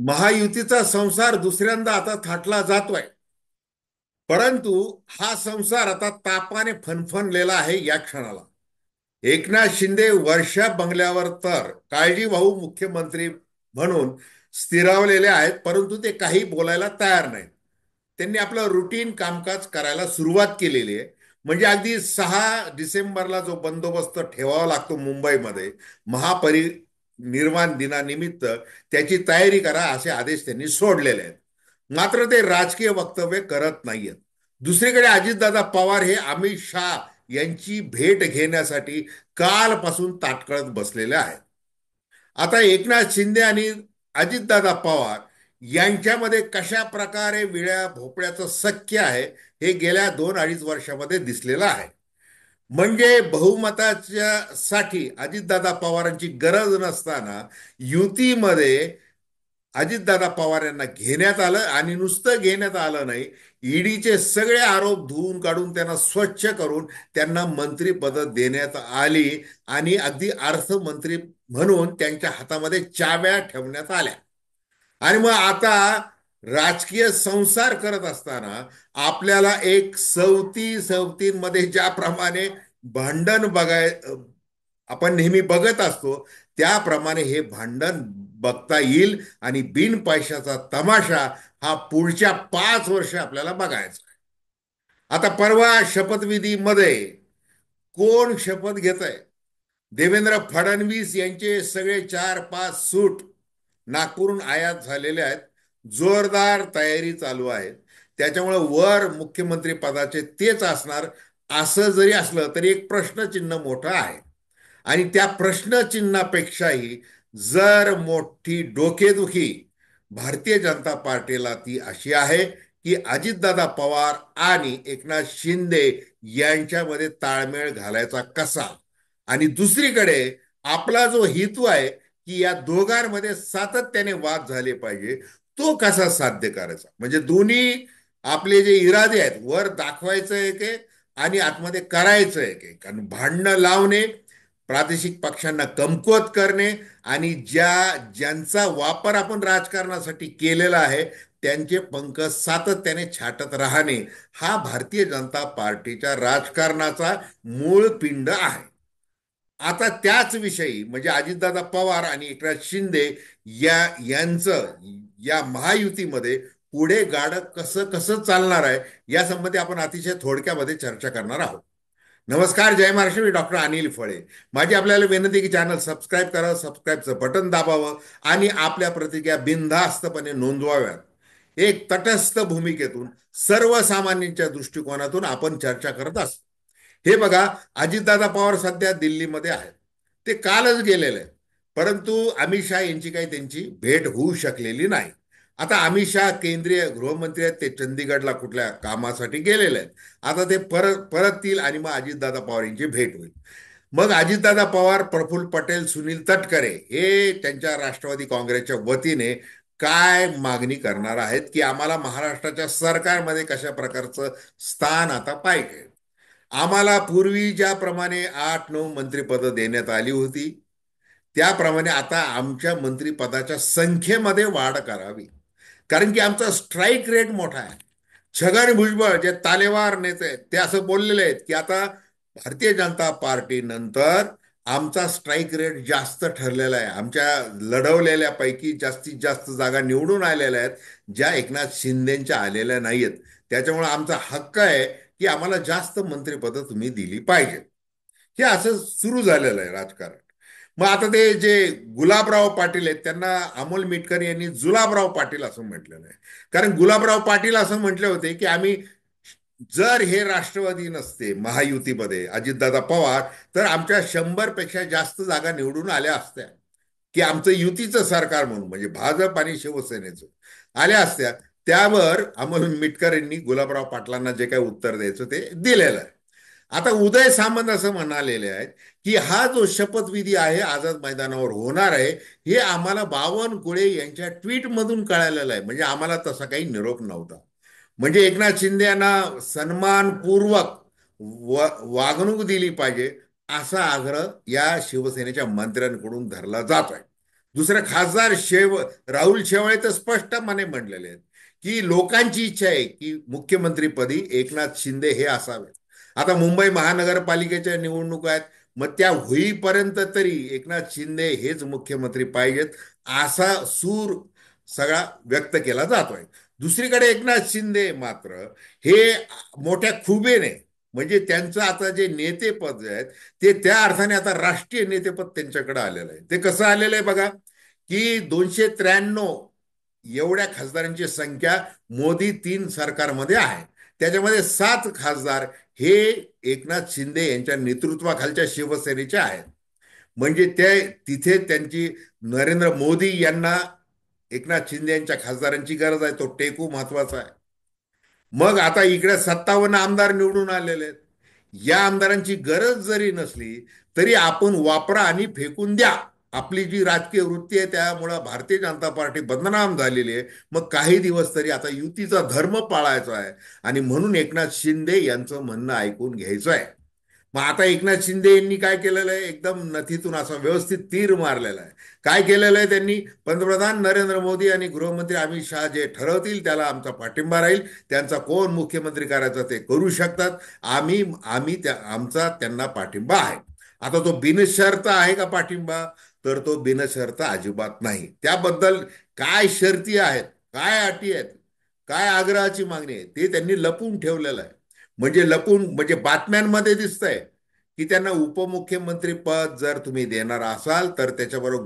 महायुतीचा संसार दुसऱ्यांदा आता थाटला जातोय. परंतु हा संसार आता तापाने फनफनलेला आहे या क्षणाला. एकनाथ शिंदे वर्षा बंगल्यावर तर काळजीभाऊ मुख्यमंत्री म्हणून स्थिरावलेले आहेत, परंतु ते काही बोलायला तयार नाहीत. त्यांनी आपलं रुटीन कामकाज करायला सुरुवात केलेली आहे. म्हणजे अगदी 6 डिसेंबरला जो बंदोबस्त ठेवावा लागतो मुंबईमध्ये महापरिनिर्वाण दिनानिमित्त, त्याची तयारी करा असे आदेश त्यांनी सोडलेले आहेत. मात्र ते राजकीय वक्तव्य करत नाहीयेत. दुसरीकडे अजितदादा पवार हे अमित शहा यांची भेट घेण्यासाठी कालपासून ताटकळत बसलेले आहेत. आता एकनाथ शिंदे आणि अजितदादा पवार यांच्यामध्ये कशा प्रकारे विळ्या भोपळ्याचं सख्य आहे हे गेल्या 2-2.5 वर्षामध्ये दिसलेलं आहे. म्हणजे बहुमताच्या साठी अजितदादा पवारांची गरज नसताना युतीमध्ये अजितदादा पवार यांना घेण्यात आलं, आणि नुसतं घेण्यात आलं नाही, ईडीचे सगळे आरोप धुवून काढून त्यांना स्वच्छ करून त्यांना मंत्रिपद देण्यात आली, आणि अगदी अर्थमंत्री म्हणून त्यांच्या हातामध्ये चाव्या ठेवण्यात आल्या. आणि मग आता राजकीय संसार करत असताना आपल्याला एक सवतींमध्ये ज्याप्रमाणे भांडण आपण नेहमी बघत असतो, त्याप्रमाणे हे भांडण बघता येईल, आणि बिन पैशाचा तमाशा हा पुढच्या 5 वर्ष आपल्याला बघायचा आहे. आता परवा शपथविधीमध्ये कोण शपथ घेत आहे? देवेंद्र फडणवीस यांचे सगळे 4-5 सूट नागपूरहून आयात झालेले आहेत. जोरदार तयारी चालू आहे. त्याच्यामुळे वर मुख्यमंत्री पदाचे तेच असणार. असं जरी असलं तरी एक प्रश्नचिन्ह मोठं आहे. आणि त्या प्रश्नचिन्हापेक्षाही जर मोठी डोकेदुखी भारतीय जनता पार्टीला ती अशी आहे की अजितदादा पवार आणि एकनाथ शिंदे यांच्यामध्ये ताळमेळ घालायचा कसा. आणि दुसरीकडे आपला जो हेतू आहे की या दोघांमध्ये सातत्याने वाद झाले पाहिजे, तो कसा साध्य करायचा. म्हणजे दोन्ही आपले जे इरादे आहेत, वर दाखवायचं आहे की आणि आतमध्ये करायचं आहे की. कारण भांडणं लावणे, प्रादेशिक पक्षांना कमकुवत करणे, आणि ज्यांचा वापर आपण राजकारणासाठी केलेला आहे त्यांचे पंख सातत्याने छाटत राहणे, हा भारतीय जनता पार्टीच्या राजकारणाचा मूळ पिंड आहे. आता त्याच विषयी म्हणजे अजितदादा पवार आणि एकनाथ शिंदे यांचं या महायुतीमध्ये पुढे गाडं कसं कसं चालणार आहे, या संबंधी आपण अतिशय थोडक्यामध्ये चर्चा करणार आहोत. नमस्कार, जय महाराष्ट्र. मी डॉक्टर अनिल फळे. माझी आपल्याला विनंती की चॅनल सबस्क्राईब करा, सबस्क्राईबचं बटन दाबावं आणि आपल्या प्रतिक्रिया बिनधास्तपणे नोंदवाव्यात. एक तटस्थ भूमिकेतून सर्वसामान्यांच्या दृष्टिकोनातून आपण चर्चा करत असतो. हे बघा, अजितदादा पवार सध्या दिल्लीमध्ये आहेत. ते कालच गेलेले आहेत, परंतु अमित शहा यांची काही त्यांची भेट होऊ शकलेली नाही. आता अमित शहा केंद्रीय गृहमंत्री आहेत, ते चंदीगडला कुठल्या कामासाठी गेलेले आहेत. आता ते परततील आणि मग अजितदादा पवार यांची भेट होईल. मग अजितदादा पवार, प्रफुल्ल पटेल, सुनील तटकरे हे त्यांच्या राष्ट्रवादी काँग्रेसच्या वतीने काय मागणी करणार आहेत की आम्हाला महाराष्ट्राच्या सरकारमध्ये कशा प्रकारचं स्थान आता पाहिजे. आम्हाला पूर्वी ज्याप्रमाणे 8-9 मंत्रिपद देण्यात आली होती, त्याप्रमाणे आता आमच्या मंत्रिपदाच्या संख्येमध्ये वाढ करावी. कारण की आमचा स्ट्राईक रेट मोठा आहे. छगन भुजबळ जे तालेवार नेते आहेत, ते असं बोललेले आहेत की आता भारतीय जनता पार्टी नंतर आमचा स्ट्राईक रेट जास्त ठरलेला आहे. आमच्या लढवलेल्या पैकी जास्तीत जास्त जागा निवडून आलेल्या आहेत, ज्या एकनाथ शिंदेच्या आलेल्या नाहीयेत. त्याच्यामुळे आमचा हक्क आहे की आम्हाला जास्त मंत्रिपद तुम्ही दिली पाहिजे. हे असं सुरू झालेलं आहे राजकारण. मग आता ते जे गुलाबराव पाटील आहेत, त्यांना अमोल मिटकर यांनी जुलाबराव पाटील असं म्हटलेलं आहे. कारण गुलाबराव पाटील असं म्हटले होते की आम्ही, जर हे राष्ट्रवादी नसते महायुतीमध्ये अजितदादा पवार, तर आमच्या 100 पेक्षा जास्त जागा निवडून आल्या असत्या की आमचं युतीचं सरकार म्हणून, म्हणजे भाजप आणि शिवसेनेचं आल्या असत्या. त्यावर अमोल मिटकर यांनी गुलाबराव पाटलांना जे काही उत्तर द्यायचं ते दिलेलं आहे. आता उदय सामंत असं म्हणालेले आहेत की हा जो शपथविधी आहे आझाद मैदानावर होणार आहे, हे आम्हाला बावनकुळे यांच्या ट्विटमधून कळालेलं आहे. म्हणजे आम्हाला तसा काही निरोप नव्हता. म्हणजे एकनाथ शिंदे यांना सन्मानपूर्वक वागणूक दिली पाहिजे, असा आग्रह या शिवसेनेच्या मंत्र्यांकडून धरला जात आहे. दुसरं खासदार राहुल शेवाळे तर स्पष्टपणे म्हणलेले आहेत की लोकांची इच्छा आहे की मुख्यमंत्रीपदी एकनाथ शिंदे हे असावे. आता मुंबई महानगरपालिकेच्या निवडणुका आहेत, मग त्या होईपर्यंत तरी एकनाथ शिंदे हेच मुख्यमंत्री पाहिजेत, असा सूर सगळा व्यक्त केला जातोय. दुसरीकडे एकनाथ शिंदे मात्र हे मोठ्या खुबेने, म्हणजे त्यांचं आता जे नेतेपद आहेत ते त्या अर्थाने आता राष्ट्रीय नेतेपद त्यांच्याकडे आलेलं आहे. ते कसं आलेलं आहे बघा, की 293 एवढ्या खासदारांची संख्या मोदी 3 सरकारमध्ये आहे. त्याच्यामध्ये 7 खासदार हे एकनाथ शिंदे यांच्या नेतृत्वाखालच्या शिवसेनेचे आहेत. म्हणजे ते तिथे त्यांची नरेंद्र मोदी यांना एकनाथ शिंदे यांच्या खासदारांची गरज आहे, तो टेकू महत्वाचा आहे. मग आता इकडे 57 आमदार निवडून आलेले आहेत. या आमदारांची गरज जरी नसली तरी आपण वापरा आणि फेकून द्या, आपली जी राजकीय वृत्ती आहे त्यामुळं भारतीय जनता पार्टी बदनाम झालेली आहे. मग काही दिवस तरी आता युतीचा धर्म पाळायचा आहे आणि म्हणून एकनाथ शिंदे यांचं म्हणणं ऐकून घ्यायचं आहे. मग आता एकनाथ शिंदे यांनी काय केलेलं आहे, एकदम नथीतून असा व्यवस्थित तीर मारलेला आहे. काय केलेलं आहे त्यांनी, पंतप्रधान नरेंद्र मोदी आणि गृहमंत्री अमित शहा जे ठरवतील त्याला आमचा पाठिंबा राहील, त्यांचा कोण मुख्यमंत्री करायचा ते करू शकतात, आम्ही आम्ही त्या आमचा त्यांना पाठिंबा आहे. आता तो बिनशर्त आहे का पाठिंबा, तर तो बिनशर्त अजिबात नाही. त्याबद्दल काय शर्ती आहेत, काय अटी आहेत, काय आग्रहाची मागणी आहे ते त्यांनी लपून ठेवलेलं आहे. म्हणजे लपून म्हणजे बातम्यांमध्ये दिसतंय की त्यांना उपमुख्यमंत्री पद जर तुम्ही देणार असाल तर त्याच्याबरोबर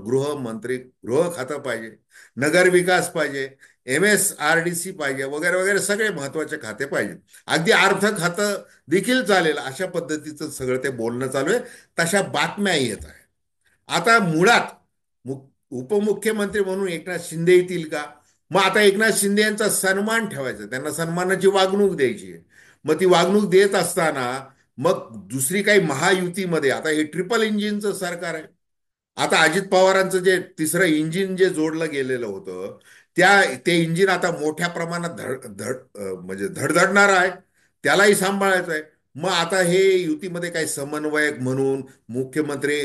गृह खातं पाहिजे, नगरविकास पाहिजे, MSRDC पाहिजे, वगैरे वगैरे सगळे महत्वाचे खाते पाहिजे. अगदी अर्थ खातं देखील चालेल, अशा पद्धतीचं सगळं ते बोलणं चालू आहे. तशा बातम्या येत आहे. आता मुळात उपमुख्यमंत्री म्हणून एकनाथ शिंदे येतील का? मग आता एकनाथ शिंदे यांचा सन्मान ठेवायचा, त्यांना सन्मानाची वागणूक द्यायची आहे. मग ती वागणूक देत असताना मग दुसरी काही महायुतीमध्ये आता हे ट्रिपल इंजिनचं सरकार आहे. आता अजित पवारांचं जे तिसरं इंजिन जे जोडलं गेलेलं होतं, ते इंजिन आता मोठ्या प्रमाणात म्हणजे धडधडणार आहे, त्यालाही सांभाळायचं आहे. मग आता हे युतीमध्ये काही समन्वयक म्हणून मुख्यमंत्री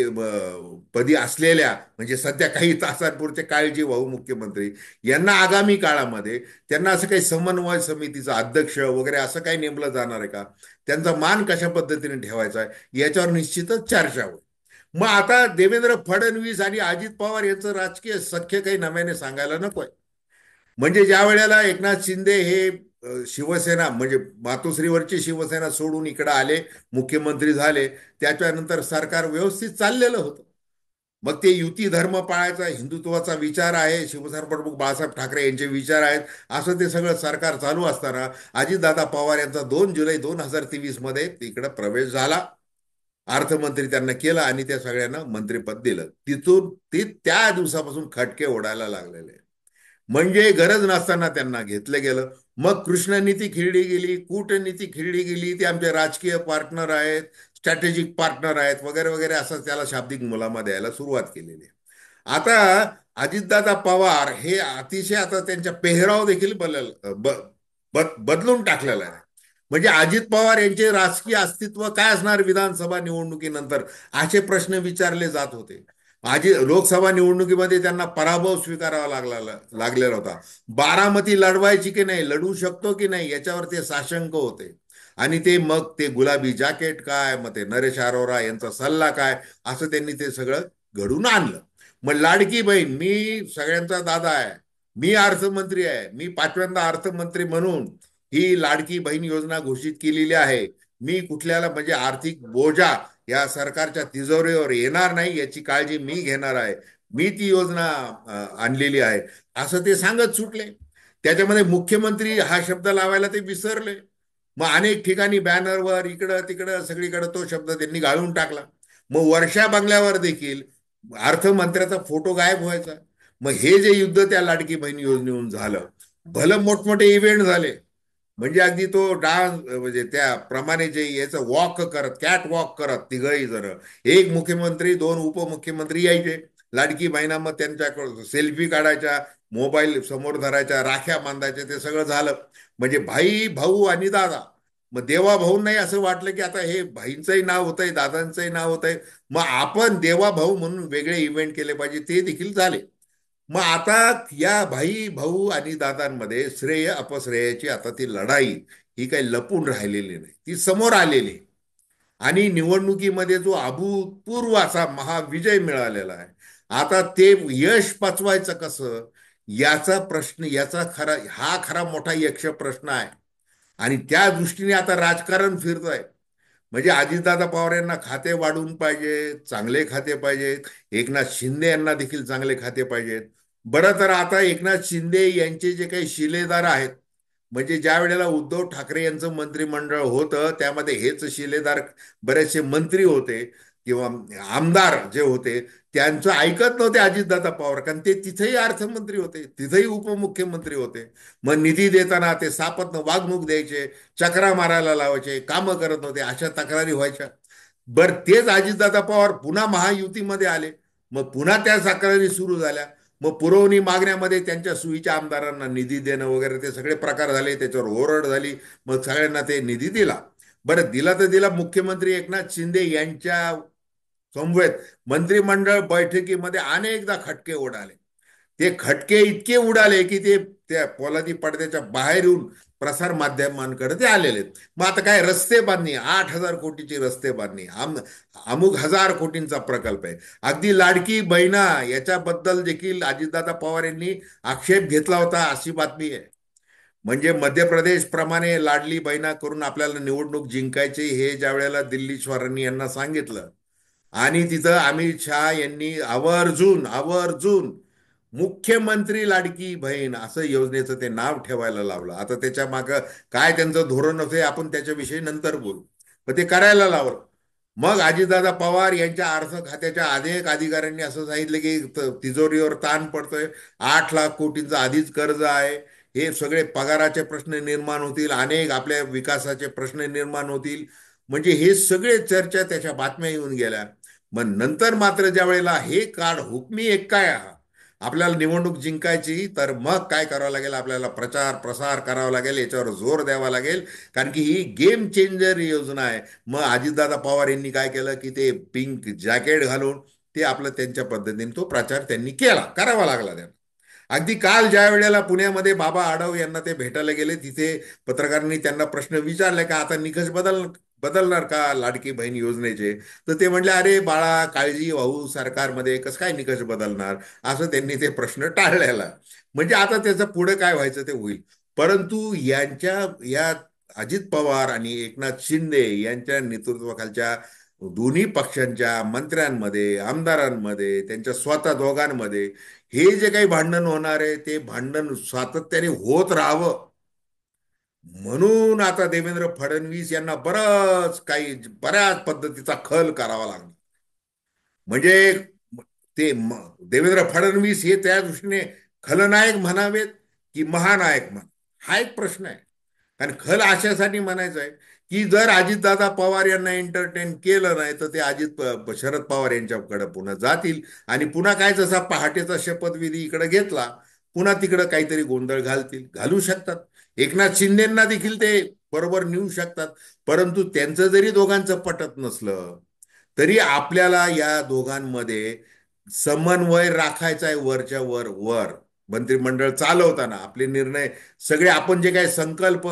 पदी असलेल्या, म्हणजे सध्या काही तासांपुरते काळजी भाऊ मुख्यमंत्री यांना आगामी काळामध्ये त्यांना असं काही समन्वय समितीचा अध्यक्ष वगैरे असं काही नेमलं जाणार आहे का, त्यांचा मान कशा पद्धतीने ठेवायचा आहे याच्यावर निश्चितच चर्चा होईल. मग आता देवेंद्र फडणवीस आणि अजित पवार यांचं राजकीय सख्य काही नव्याने सांगायला नकोय. म्हणजे ज्या वेळेला एकनाथ शिंदे हे शिवसेना म्हणजे मातोश्रीवरची शिवसेना सोडून इकडे आले, मुख्यमंत्री झाले, त्याच्यानंतर सरकार व्यवस्थित चाललेलं होतं. मग ते युती धर्म पाळायचा हिंदुत्वाचा विचार आहे, शिवसेना प्रमुख बाळासाहेब ठाकरे यांचे विचार आहेत, असं ते सगळं सरकार चालू असताना अजितदादा पवार यांचा 2 जुलै 2023 मध्ये तिकडे प्रवेश झाला. अर्थमंत्री त्यांना केला आणि त्या सगळ्यांना मंत्रिपद दिलं. तिथून त्या दिवसापासून खटके ओढायला लागलेले. म्हणजे गरज नसताना त्यांना घेतलं गेलं. मग कृष्णनीती खिळली गेली, कूटनीती खिळली गेली, ते आमचे राजकीय पार्टनर आहेत, स्ट्रॅटेजिक पार्टनर आहेत, वगैरे वगैरे असं त्याला शाब्दिक मुलामा द्यायला सुरुवात केलेली आहे. आता अजितदादा पवार हे अतिशय आता त्यांच्या पेहराव देखील बदलून टाकलेला आहे. म्हणजे अजित पवार यांचे राजकीय अस्तित्व काय असणार विधानसभा निवडणुकीनंतर, असे प्रश्न विचारले जात होते. लोकसभा निवडणुकीमध्ये त्यांना पराभव स्वीकारावा लागलेला होता. बारामती लढवायची की नाही, लढू शकतो की नाही याच्यावर ते साशंक होते. आणि ते मग ते गुलाबी जॅकेट काय, मग ते नरेश अरोरा यांचा सल्ला काय, असं त्यांनी ते सगळं घडून आणलं. मग लाडकी बहीण, मी सगळ्यांचा दादा आहे, मी अर्थमंत्री आहे, मी 5व्यांदा अर्थमंत्री म्हणून ही लाडकी बहीण योजना घोषित केलेली आहे. मी कुठल्याला म्हणजे आर्थिक बोजा या सरकारच्या तिजोरीवर येणार नाही याची काळजी मी घेणार आहे, मी ती योजना आणलेली आहे, असं ते सांगत सुटले. त्याच्यामध्ये मुख्यमंत्री हा शब्द लावायला ते विसरले. मग अनेक ठिकाणी बॅनरवर इकडं तिकडं सगळीकडे तो शब्द त्यांनी गाळून टाकला. मग वर्षा बंगल्यावर देखील अर्थमंत्र्याचा फोटो गायब व्हायचा. मग हे जे युद्ध त्या लाडकी बहीण योजनेहून झालं, भलं मोठमोठे इव्हेंट झाले, म्हणजे अगदी तो डान्स म्हणजे त्याप्रमाणे जे याचं वॉक करत, कॅट वॉक करत तिघही जण, एक मुख्यमंत्री 2 उपमुख्यमंत्री यायचे, लाडकी बहिणा मग त्यांच्याकडून सेल्फी काढायच्या, मोबाईल समोर धरायच्या, राख्या बांधायच्या, ते सगळं झालं. म्हणजे भाई भाऊ आणि दादा मग देवा भाऊ नाही असं वाटलं की आता हे भाईंचंही नाव होत आहे, दादांचंही नाव होत आहे, मग आपण देवा भाऊ म्हणून वेगळे इव्हेंट केले पाहिजे, ते देखील झाले. मग आता या भाई भाऊ आणि दादांमध्ये श्रेय अपश्रेयाची आता ती लढाई ही काही लपून राहिलेली नाही, ती समोर आलेली आहे. आणि निवडणुकीमध्ये जो अभूतपूर्व असा महाविजय मिळालेला आहे, आता ते यश पचवायचं कसं, याचा प्रश्न, याचा खरा, हा खरा मोठा यक्ष प्रश्न आहे. आणि त्या दृष्टीने आता राजकारण फिरतंय. म्हणजे अजितदादा पवार यांना खाते वाढवून पाहिजे, चांगले खाते पाहिजेत, एकनाथ शिंदे यांना देखील चांगले खाते पाहिजेत. बरं, तर आता एकनाथ शिंदे यांचे जे काही शिलेदार आहेत, म्हणजे ज्या वेळेला उद्धव ठाकरे यांचं मंत्रिमंडळ होतं त्यामध्ये हेच शिलेदार बरेचसे मंत्री होते किंवा आमदार जे होते, त्यांचं ऐकत नव्हते अजितदादा पवार, कारण ते तिथेही अर्थमंत्री होते, तिथेही उपमुख्यमंत्री होते. मग निधी देताना ते सापत्न वागणूक द्यायचे, चकरा मारायला लावायचे, कामं करत नव्हते, अशा तक्रारी व्हायच्या. बर, तेच अजितदादा पवार पुन्हा महायुतीमध्ये आले, मग पुन्हा त्या तक्रारी सुरू झाल्या. मग पुरवणी मागण्यामध्ये त्यांच्या सुईच्या आमदारांना निधी देणं वगैरे ते सगळे प्रकार झाले, त्याच्यावर ओरड झाली. मग सगळ्यांना ते निधी दिला. बरं, दिला तर दिला. मुख्यमंत्री एकनाथ शिंदे यांच्या समवेत मंत्रिमंडळ बैठकीमध्ये अनेकदा खटके उडाले. ते खटके इतके उडाले की ते त्या पोलादी पडद्याच्या बाहेर येऊन प्रसार माध्यमांकडे ते आलेले आहेत. मग आता काय, रस्ते बांधणी, 8,000 कोटीची रस्ते बांधणी, अमुक 1,000 कोटींचा प्रकल्प आहे. अगदी लाडकी बहिणा याच्याबद्दल देखील अजितदादा पवार यांनी आक्षेप घेतला होता, अशी बातमी आहे. म्हणजे मध्य प्रदेश प्रमाणे लाडली बहिणा करून आपल्याला निवडणूक जिंकायची, हे ज्या वेळेला दिल्लीश्वरांनी यांना सांगितलं, आणि तिथं अमित शहा यांनी आवर्जून आवर्जून मुख्यमंत्री लाडकी बहीण असं योजनेचं ते नाव ठेवायला लावलं. आता त्याच्या मागं काय त्यांचं धोरण होते आपण त्याच्याविषयी नंतर बोलू, पण ते करायला लावलं. मग अजितदादा पवार यांच्या अर्थ खात्याच्या अनेक अधिकाऱ्यांनी असं सांगितलं की तिजोरीवर ताण पडतोय, 8 लाख कोटींचं आधीच कर्ज आहे, हे सगळे पगाराचे प्रश्न निर्माण होतील, अनेक आपल्या विकासाचे प्रश्न निर्माण होतील. म्हणजे हे सगळे चर्चा त्याच्या बातम्या येऊन गेल्या. मग नंतर मात्र ज्या वेळेला हे कार्ड हुकमी एक काय, आपल्याला निवडणूक जिंकायची, तर मग काय करावं लागेल, आपल्याला प्रचार प्रसार करावा लागेल, याच्यावर जोर द्यावा लागेल, कारण की ही गेम चेंजर योजना आहे. मग अजितदादा पवार यांनी काय केलं की ते पिंक जॅकेट घालून ते आपलं त्यांच्या पद्धतीने तो प्रचार त्यांनी केला, करावा लागला त्यांना. अगदी काल ज्या वेळेला पुण्यामध्ये बाबा आढाव यांना ते भेटायला गेले, तिथे पत्रकारांनी त्यांना प्रश्न विचारले का आता निकष बदलणार का लाडकी बहीण योजनेचे, तर ते म्हणले, अरे बाळा, काळजी भाऊ, सरकारमध्ये कसं काय निकष बदलणार, असं त्यांनी ते प्रश्न टाळलेला. म्हणजे आता त्याचं पुढे काय व्हायचं ते होईल. परंतु यांच्या या अजित पवार आणि एकनाथ शिंदे यांच्या नेतृत्वाखालच्या दोन्ही पक्षांच्या मंत्र्यांमध्ये, आमदारांमध्ये, त्यांच्या स्वतः दोघांमध्ये हे जे काही भांडण होणार आहे, ते भांडण सातत्याने होत राहावं म्हणून आता देवेंद्र फडणवीस यांना बऱ्याच पद्धतीचा खल करावा लागला. म्हणजे ते देवेंद्र फडणवीस हे त्या दृष्टीने खलनायक म्हणावेत की महानायक म्हण, हा एक प्रश्न आहे. कारण खल अशासाठी म्हणायचं आहे की जर अजितदादा पवार यांना एंटरटेन केलं नाही तर ते शरद पवार यांच्याकडे पुन्हा जातील, आणि पुन्हा काय, जसा पहाटेचा शपथविधी इकडे घेतला, पुन्हा तिकडे काहीतरी गोंधळ घालू शकतात. एकनाथ शिंदेना देखील ते बरोबर नेऊ शकतात. परंतु त्यांचं जरी दोघांचं पटत नसलं तरी आपल्याला या दोघांमध्ये समन्वय राखायचा आहे. वरच्या वर वर मंत्रिमंडळ चालवताना आपले निर्णय सगळे, आपण जे काही संकल्प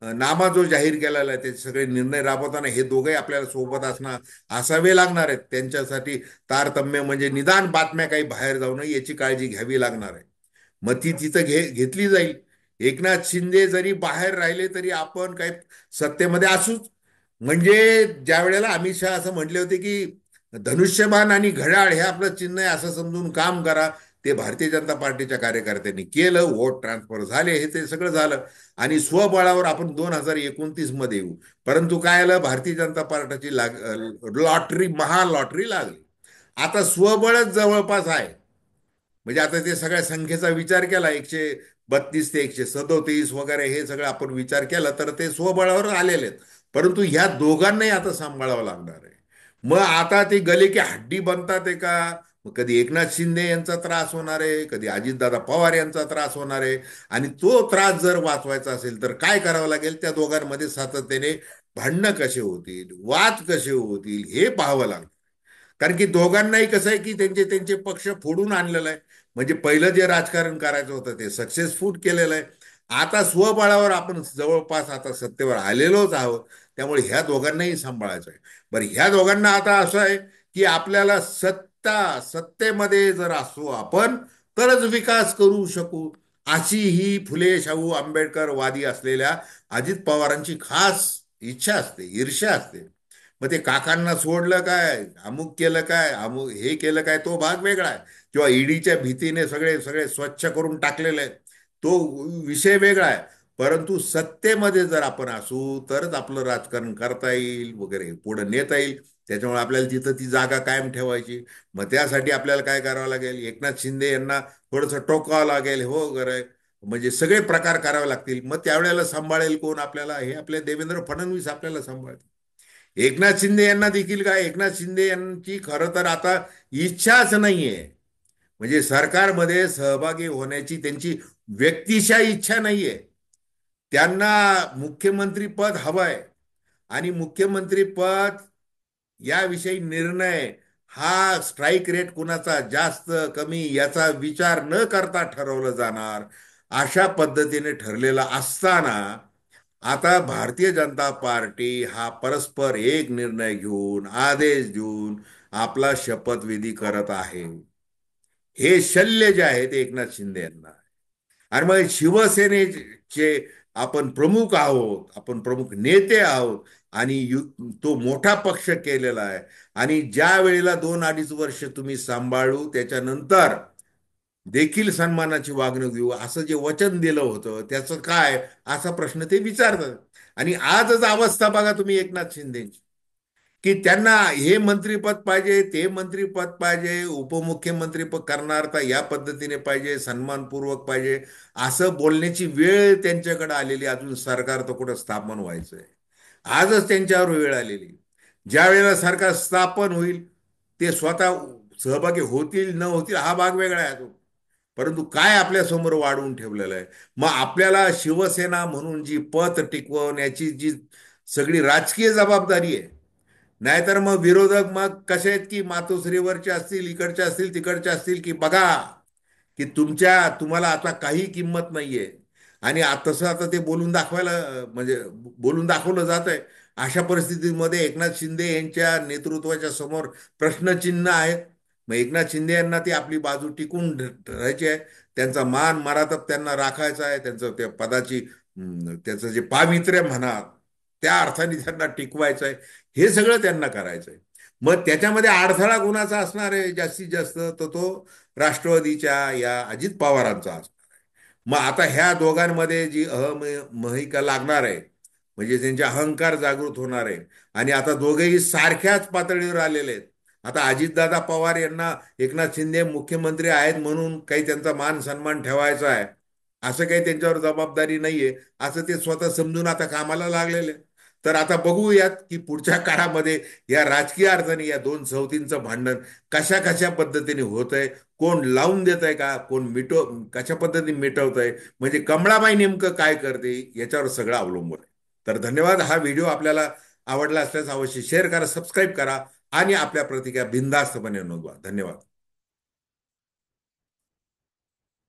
नामा जो जाहीर केलेला आहे, ते सगळे निर्णय राबवताना हे दोघे आपल्याला सोबत असावे लागणार आहेत. त्यांच्यासाठी तारतम्य म्हणजे निदान बातम्या काही बाहेर जाऊ नये याची काळजी घ्यावी लागणार आहे. मग ती तिथं घेतली जाईल. एकनाथ शिंदे जरी बाहेर राहिले तरी आपण काही सत्तेमध्ये असूच. म्हणजे ज्या वेळेला अमित शहा असं म्हटले होते की धनुष्यबाण आणि घड्याळ हे आपलं चिन्ह आहे असं समजून काम करा, ते भारतीय जनता पार्टीच्या कार्यकर्त्यांनी केलं, वोट ट्रान्सफर झाले, हे ते सगळं झालं, आणि स्वबळावर आपण 2029 मध्ये येऊ. परंतु काय आलं, भारतीय जनता पार्टीची लॉटरी, महालॉटरी लागली. आता स्वबळच जवळपास आहे. म्हणजे आता ते सगळ्या संख्येचा विचार केला, 132 ते 137 वगैरे, हे सगळं आपण विचार केला तर ते स्वबळावर आलेले आहेत. परंतु ह्या दोघांनाही आता सांभाळावं लागणार आहे. मग आता ते गले की हड्डी बनतात का मग कधी एकनाथ शिंदे यांचा त्रास होणार आहे, कधी अजितदादा पवार यांचा त्रास होणार आहे. आणि तो त्रास जर वाचवायचा असेल तर काय करावं लागेल, त्या दोघांमध्ये सातत्याने भांडणं कसे होतील, वाद कसे होतील हे पाहावं लागेल. कारण की दोघांनाही कसं आहे की त्यांचे त्यांचे पक्ष फोडून आणलेलं आहे. म्हणजे पहिलं जे राजकारण करायचं होतं ते सक्सेसफुल केलेलं आहे. आता स्वबळावर आपण जवळपास आता सत्तेवर आलेलोच आहोत. त्यामुळे ह्या दोघांनाही सांभाळायचं आहे. बरं, ह्या दोघांना आता असं आहे की आपल्याला सत्तेमध्ये जर असू आपण तरच विकास करू शकू, अशी ही फुले शाहू आंबेडकर वादी असलेल्या अजित पवारांची खास इच्छा असते, ईर्ष्या असते. मग ते काकांना सोडलं काय, अमुक केलं काय, अमुक हे केलं काय, तो भाग वेगळा आहे. किंवा ईडीच्या भीतीने सगळे सगळे स्वच्छ करून टाकलेले आहेत, तो विषय वेगळा आहे. परंतु सत्तेमध्ये जर आपण असू तरच आपलं राजकारण करता येईल वगैरे, पुढे नेता येईल. त्याच्यामुळे आपल्याला तिथं ती जागा कायम ठेवायची. मग त्यासाठी आपल्याला काय करावं लागेल, एकनाथ शिंदे यांना थोडंसं टोकावं लागेल, हो वगैरे. म्हणजे सगळे प्रकार करावे लागतील. मग त्यावेळेला सांभाळेल कोण आपल्याला, हे आपले देवेंद्र फडणवीस आपल्याला सांभाळतील. एकनाथ शिंदे यांना देखील काय, एकनाथ शिंदे यांची खरं तर आता इच्छाच नाहीये. म्हणजे सरकारमध्ये सहभागी होण्याची त्यांची व्यक्तिशा इच्छा नाहीये. त्यांना मुख्यमंत्री पद हवंय. आणि मुख्यमंत्री पद याविषयी निर्णय हा स्ट्राईक रेट कुणाचा जास्त कमी याचा विचार न करता ठरवलं जाणार, अशा पद्धतीने ठरलेला असताना आता भारतीय जनता पार्टी हा परस्पर एक निर्णय घेऊन आदेश देऊन आपला शपथविधी करत आहे. हे शल्य जे आहे ते एकनाथ शिंदे यांना. आणि मग शिवसेनेचे आपण प्रमुख आहोत, आपण प्रमुख नेते आहोत. आणि तो मोठा पक्ष केलेला आहे. आणि ज्या वेळेला 2-2.5 वर्ष तुम्ही सांभाळू त्याच्यानंतर देखील सन्मानाची वागणूक देऊ असं जे वचन दिलं होतं त्याचं काय, असा प्रश्न ते विचारतात. आणि आजच अवस्था बघा तुम्ही एकनाथ शिंदेची, की त्यांना हे मंत्रीपद पाहिजे, ते मंत्रीपद पाहिजे, उपमुख्यमंत्री पद करणार तर या पद्धतीने पाहिजे, सन्मानपूर्वक पाहिजे, असं बोलण्याची वेळ त्यांच्याकडे आलेली. अजून सरकार तर कुठं स्थापन व्हायचंय. आजच त्यांच्यावर वेळ आलेली. ज्या वेळेला सरकार स्थापन होईल ते स्वतः सहभागी होतील न होतील हा भाग वेगळा आहे अजून. परंतु काय आपल्या समोर वाढवून ठेवलेलं आहे. मग आपल्याला शिवसेना म्हणून जी पत टिकवण्याची जी सगळी राजकीय जबाबदारी आहे. नाहीतर मग विरोधक मग कसे आहेत की मातोश्रीवरचे असतील, इकडचे असतील, तिकडचे असतील, की बघा की तुम्हाला आता काही किंमत नाहीये. आणि तसं आता ते बोलून दाखवायला म्हणजे बोलून दाखवलं जात आहे. अशा परिस्थितीमध्ये एकनाथ शिंदे यांच्या नेतृत्वाच्या समोर प्रश्नचिन्ह आहेत. मग एकनाथ शिंदे यांना ती आपली बाजू टिकून ठेवायची आहे. त्यांचा मान मरातब त्यांना राखायचा आहे. त्यांचं त्या पदाची त्याचं जे पावित्र्य म्हणा त्या अर्थाने त्यांना टिकवायचं आहे. हे सगळं त्यांना करायचं आहे. मग त्याच्यामध्ये अडथळा कुणाचा असणार आहे जास्तीत जास्त, तर तो राष्ट्रवादीच्या या अजित पवारांचा असणार आहे. मग आता ह्या दोघांमध्ये जी महिका लागणार आहे, म्हणजे त्यांचे अहंकार जागृत होणार आहे. आणि आता दोघेही सारख्याच पातळीवर आलेले आहेत. आता अजितदादा पवार यांना एकनाथ शिंदे मुख्यमंत्री आहेत म्हणून काही त्यांचा मान सन्मान ठेवायचा आहे, असं काही त्यांच्यावर जबाबदारी नाहीये, असं ते स्वतः समजून आता कामाला लागलेले आहेत. तर आता बघूयात की पुढच्या काळामध्ये या राजकीय अर्थाने या दोन सवतींचं भांडण कशा कशा पद्धतीने होत आहे, कोण लावून देत आहे का, कोण कशा पद्धतीने मिटवत आहे, म्हणजे कमळाबाई नेमकं काय करते याच्यावर सगळं अवलंबून आहे. तर धन्यवाद. हा व्हिडिओ आपल्याला आवडला असल्यास अवश्य शेअर करा, सबस्क्राईब करा आणि आपल्या प्रतिक्रिया बिनधास्तपणे नोंदवा. धन्यवाद.